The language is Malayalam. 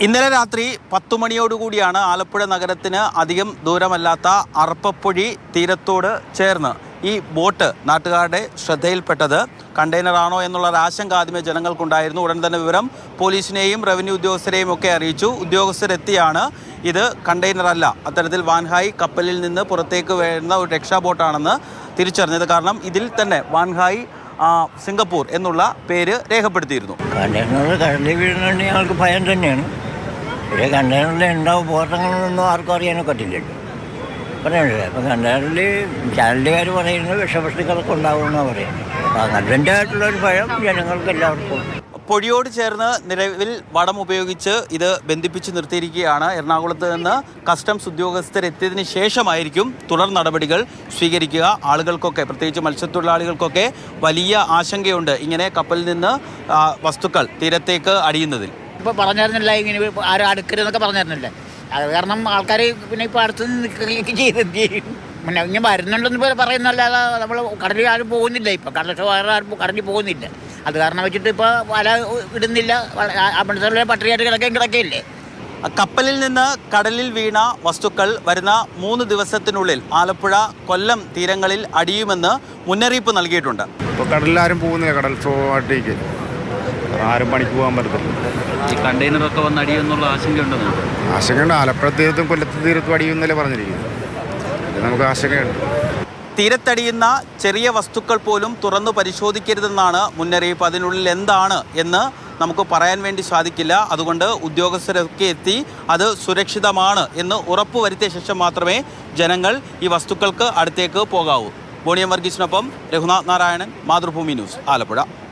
ഇന്നലെ രാത്രി 10 മണിയോടുകൂടിയാണ് ആലപ്പുഴ നഗരത്തിന് അധികം ദൂരമല്ലാത്ത അർപ്പപ്പൊഴി തീരത്തോട് ചേർന്ന് ഈ ബോട്ട് നാട്ടുകാരുടെ ശ്രദ്ധയിൽപ്പെട്ടത്. കണ്ടെയ്നറാണോ എന്നുള്ളൊരു ആശങ്ക ആദ്യമേ ജനങ്ങൾക്കുണ്ടായിരുന്നു. ഉടൻ തന്നെ വിവരം പോലീസിനെയും റവന്യൂ ഉദ്യോഗസ്ഥരെയും ഒക്കെ അറിയിച്ചു. ഉദ്യോഗസ്ഥരെത്തിയാണ് ഇത് കണ്ടെയ്നറല്ല, അത്തരത്തിൽ വാൻഹായ് കപ്പലിൽ നിന്ന് പുറത്തേക്ക് വരുന്ന ഒരു രക്ഷാ ബോട്ടാണെന്ന് തിരിച്ചറിഞ്ഞത്. കാരണം ഇതിൽ തന്നെ വാൻഹായ് സിംഗപ്പൂർ എന്നുള്ള പേര് രേഖപ്പെടുത്തിയിരുന്നു. കണ്ടെയ്നർ കടലിൽ വീഴുന്നുണ്ടെങ്കിൽ ഞങ്ങൾക്ക് ഭയം തന്നെയാണ്. പക്ഷേ കണ്ടെയ്നറിൽ ഉണ്ടാവും പോട്ടങ്ങളൊന്നും ആർക്കും അറിയാനൊക്കെ പറ്റില്ലല്ലോ. പറയണില്ല. അപ്പം കണ്ടെയ്നറിൽ ചാനലുകാർ പറയുന്നത് വിഷവസ്തുക്കളൊക്കെ ഉണ്ടാവുമെന്നാണ് പറയുന്നത്. അപ്പം അങ്ങനത്തെ ആയിട്ടുള്ളൊരു ഭയം ജനങ്ങൾക്ക് എല്ലാവർക്കും. പൊഴിയോട് ചേർന്ന് നിലവിൽ വടം ഉപയോഗിച്ച് ഇത് ബന്ധിപ്പിച്ച് നിർത്തിയിരിക്കുകയാണ്. എറണാകുളത്ത് നിന്ന് കസ്റ്റംസ് ഉദ്യോഗസ്ഥരെത്തിയതിന് ശേഷമായിരിക്കും തുടർ നടപടികൾ സ്വീകരിക്കുക. ആളുകൾക്കൊക്കെ, പ്രത്യേകിച്ച് മത്സ്യത്തൊഴിലാളികൾക്കൊക്കെ വലിയ ആശങ്കയുണ്ട് ഇങ്ങനെ കപ്പലിൽ നിന്ന് വസ്തുക്കൾ തീരത്തേക്ക് അടിയുന്നതിൽ. ഇപ്പോൾ പറഞ്ഞിരുന്നില്ല ഇങ്ങനെ ആരും അടുക്കരുതെന്നൊക്കെ പറഞ്ഞിരുന്നില്ല. അത് കാരണം ആൾക്കാർ പിന്നെ ഇപ്പോൾ അടുത്ത് നിൽക്കുകയൊക്കെ ചെയ്തെന്ത് ചെയ്യും. പിന്നെ ഇങ്ങനെ വരുന്നുണ്ടെന്ന് പറയുന്നല്ലാതെ നമ്മൾ കടലിൽ ആരും പോകുന്നില്ല. ഇപ്പോൾ കടലക്ഷ ആരും കടലിൽ പോകുന്നില്ല. അത് കാരണം വെച്ചിട്ട് ഇപ്പോൾ വല ഇടുന്നില്ല. അവിടുത്തെ പട്ടികയായിട്ട് കിടക്കുകയില്ലേ. കപ്പലിൽ നിന്ന് കടലിൽ വീണ വസ്തുക്കൾ വരുന്ന 3 ദിവസത്തിനുള്ളിൽ ആലപ്പുഴ, കൊല്ലം തീരങ്ങളിൽ അടിയുമെന്ന് മുന്നറിയിപ്പ് നൽകിയിട്ടുണ്ട്. ഇപ്പോൾ കടലിലാരും പോകുന്നില്ല. കടൽ സോട്ടിലേക്ക് ആരും പണിക്ക് പോകാൻ പറ്റത്തില്ല. ഈ കണ്ടെയ്നറൊക്കെ വന്ന് അടിയുമെന്നുള്ള ആശങ്കയുണ്ടെന്ന്. ആശങ്കയുണ്ട്. ആലപ്പുഴ തീരത്തും കൊല്ലത്ത് തീരത്തും അടിയുന്നല്ലേ പറഞ്ഞിരിക്കുന്നത്. നമുക്ക് ആശങ്കയുണ്ട്. തീരത്തടിയുന്ന ചെറിയ വസ്തുക്കൾ പോലും തുറന്നു പരിശോധിക്കരുതെന്നാണ് മുന്നറിയിപ്പ്. അതിനുള്ളിൽ എന്താണ് എന്ന് നമുക്ക് പറയാൻ വേണ്ടി സാധിക്കില്ല. അതുകൊണ്ട് ഉദ്യോഗസ്ഥരൊക്കെ എത്തി അത് സുരക്ഷിതമാണ് എന്ന് ഉറപ്പുവരുത്തിയ ശേഷം മാത്രമേ ജനങ്ങൾ ഈ വസ്തുക്കൾക്ക് അടുത്തേക്ക് പോകാവൂ. ബോണിയം വർഗീസിനൊപ്പം രഘുനാഥ് നാരായണൻ, മാതൃഭൂമി ന്യൂസ്, ആലപ്പുഴ.